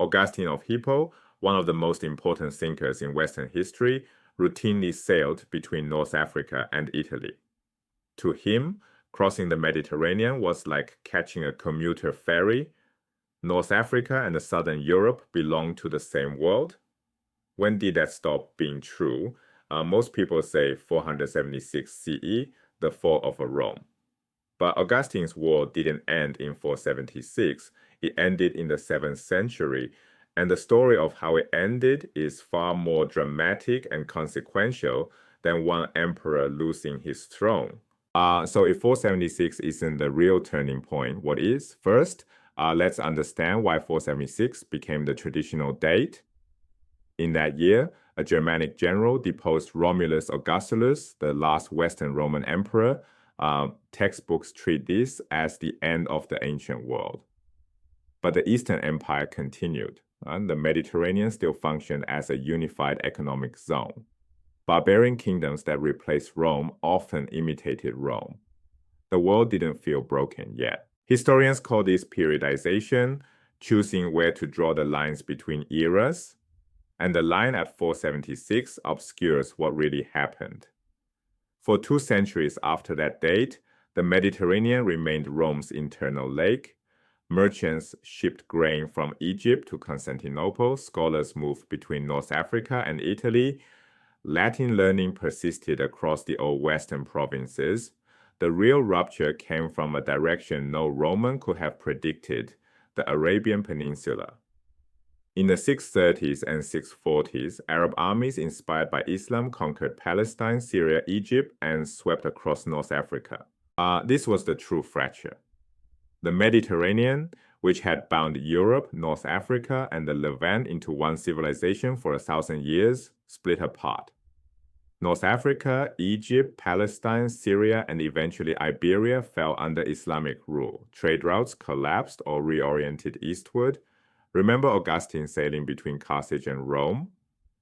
Augustine of Hippo, one of the most important thinkers in Western history, routinely sailed between North Africa and Italy. To him, crossing the Mediterranean was like catching a commuter ferry. North Africa and Southern Europe belonged to the same world. When did that stop being true? Most people say 476 CE, the fall of Rome. But Augustine's war didn't end in 476. It ended in the 7th century, and the story of how it ended is far more dramatic and consequential than one emperor losing his throne. So if 476 isn't the real turning point, what is? First, let's understand why 476 became the traditional date. In that year, a Germanic general deposed Romulus Augustulus, the last Western Roman emperor. Textbooks treat this as the end of the ancient world. But the Eastern Empire continued, and the Mediterranean still functioned as a unified economic zone. Barbarian kingdoms that replaced Rome often imitated Rome. The world didn't feel broken yet. Historians call this periodization, choosing where to draw the lines between eras, and the line at 476 obscures what really happened. For 2 centuries after that date, the Mediterranean remained Rome's internal lake. Merchants shipped grain from Egypt to Constantinople. Scholars moved between North Africa and Italy. Latin learning persisted across the old Western provinces. The real rupture came from a direction no Roman could have predicted, the Arabian Peninsula. In the 630s and 640s, Arab armies inspired by Islam conquered Palestine, Syria, Egypt, and swept across North Africa. This was the true fracture. The Mediterranean, which had bound Europe, North Africa, and the Levant into one civilization for 1,000 years, split apart. North Africa, Egypt, Palestine, Syria, and eventually Iberia fell under Islamic rule. Trade routes collapsed or reoriented eastward. Remember Augustine sailing between Carthage and Rome?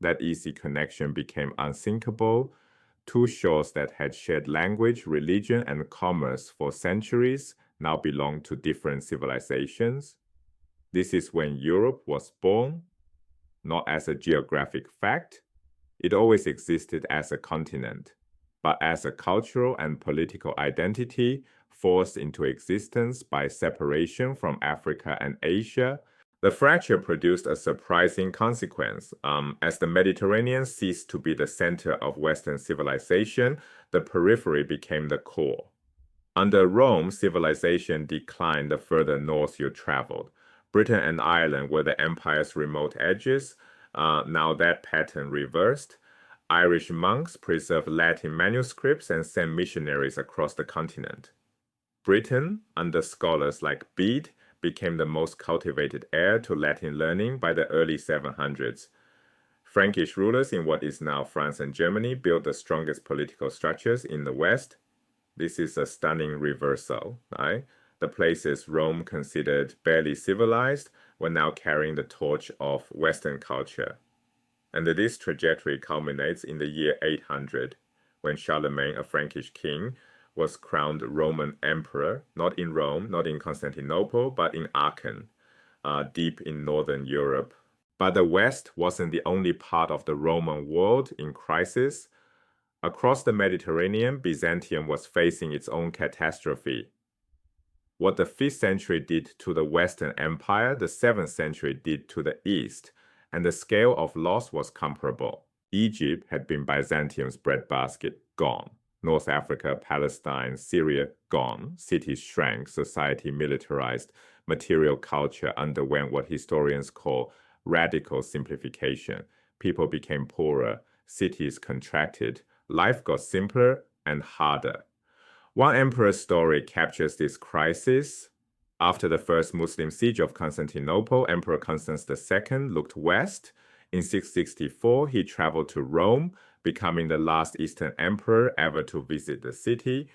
That easy connection became unsinkable. 2 shores that had shared language, religion, and commerce for centuries now belong to different civilizations. This is when Europe was born, not as a geographic fact. It always existed as a continent, but as a cultural and political identity forced into existence by separation from Africa and Asia. The fracture produced a surprising consequence. As the Mediterranean ceased to be the center of Western civilization, the periphery became the core. Under Rome, civilization declined the further north you traveled. Britain and Ireland were the empire's remote edges. Now that pattern reversed. Irish monks preserved Latin manuscripts and sent missionaries across the continent. Britain, under scholars like Bede, became the most cultivated heir to Latin learning by the early 700s. Frankish rulers in what is now France and Germany built the strongest political structures in the West. This is a stunning reversal, right? The places Rome considered barely civilized were now carrying the torch of Western culture. And this trajectory culminates in the year 800, when Charlemagne, a Frankish king, was crowned Roman emperor, not in Rome, not in Constantinople, but in Aachen, deep in northern Europe. But the West wasn't the only part of the Roman world in crisis. Across the Mediterranean, Byzantium was facing its own catastrophe. What the 5th century did to the Western Empire, the 7th century did to the East, and the scale of loss was comparable. Egypt had been Byzantium's breadbasket, gone. North Africa, Palestine, Syria, gone. Cities shrank, society militarized, material culture underwent what historians call radical simplification. People became poorer, cities contracted, life got simpler and harder. One emperor's story captures this crisis. After the first Muslim siege of Constantinople, Emperor Constans II looked west. In 664, he traveled to Rome, becoming the last Eastern emperor ever to visit the city.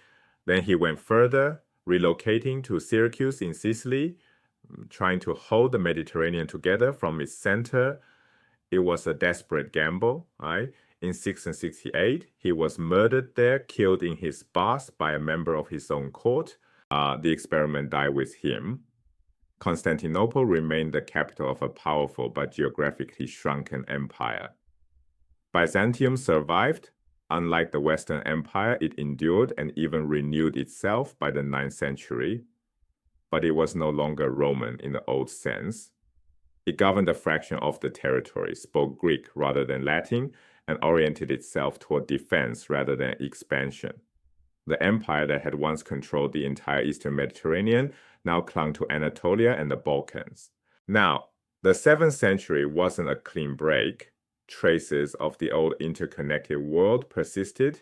Then he went further, relocating to Syracuse in Sicily, trying to hold the Mediterranean together from its center. It was a desperate gamble, right? In 668, he was murdered there, killed in his bath by a member of his own court. The experiment died with him. Constantinople remained the capital of a powerful but geographically shrunken empire. Byzantium survived. Unlike the Western Empire, it endured and even renewed itself by the 9th century, but it was no longer Roman in the old sense. It governed a fraction of the territory, spoke Greek rather than Latin, and oriented itself toward defense rather than expansion. The empire that had once controlled the entire Eastern Mediterranean now clung to Anatolia and the Balkans. Now, the 7th century wasn't a clean break. Traces of the old interconnected world persisted.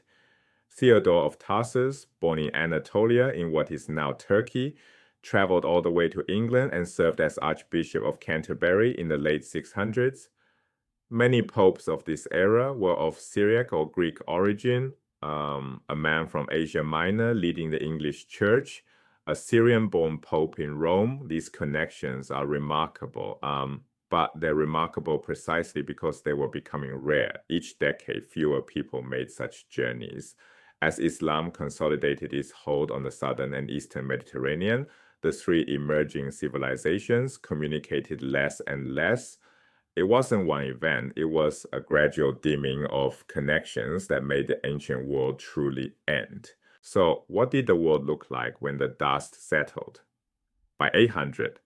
Theodore of Tarsus, born in Anatolia in what is now Turkey, traveled all the way to England and served as Archbishop of Canterbury in the late 600s. Many popes of this era were of Syriac or Greek origin, a man from Asia Minor leading the English Church, a Syrian-born pope in Rome. These connections are remarkable, but they're remarkable precisely because they were becoming rare. Each decade, fewer people made such journeys. As Islam consolidated its hold on the southern and eastern Mediterranean, the three emerging civilizations communicated less and less. It wasn't one event, it was a gradual dimming of connections that made the ancient world truly end. So, what did the world look like when the dust settled? By 800,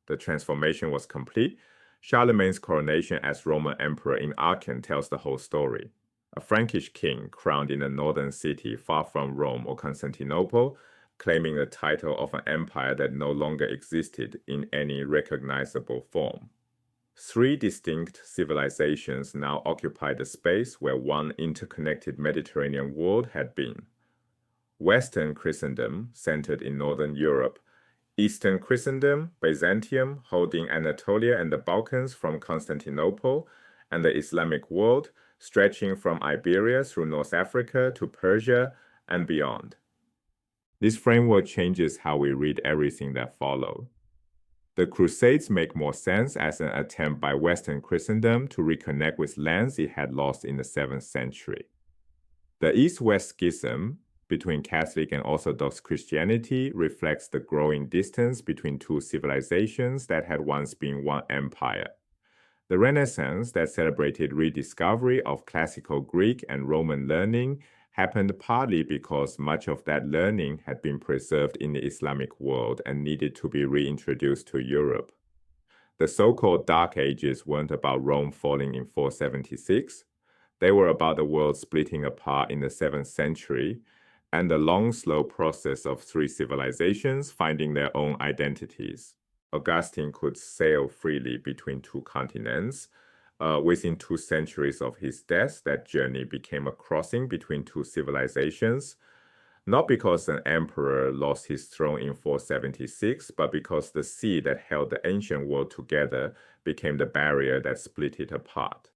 the transformation was complete. Charlemagne's coronation as Roman emperor in Aachen tells the whole story. A Frankish king crowned in a northern city far from Rome or Constantinople, claiming the title of an empire that no longer existed in any recognizable form. Three distinct civilizations now occupy the space where one interconnected Mediterranean world had been. Western Christendom, centered in Northern Europe, Eastern Christendom, Byzantium, holding Anatolia and the Balkans from Constantinople, and the Islamic world, stretching from Iberia through North Africa to Persia and beyond. This framework changes how we read everything that followed. The Crusades make more sense as an attempt by Western Christendom to reconnect with lands it had lost in the 7th century. The East-West schism between Catholic and Orthodox Christianity reflects the growing distance between two civilizations that had once been one empire. The Renaissance, that celebrated rediscovery of classical Greek and Roman learning, happened partly because much of that learning had been preserved in the Islamic world and needed to be reintroduced to Europe. The so-called Dark Ages weren't about Rome falling in 476. They were about the world splitting apart in the 7th century and the long, slow process of three civilizations finding their own identities. Augustine could sail freely between two continents. Within 2 centuries of his death, that journey became a crossing between two civilizations, not because an emperor lost his throne in 476, but because the sea that held the ancient world together became the barrier that split it apart.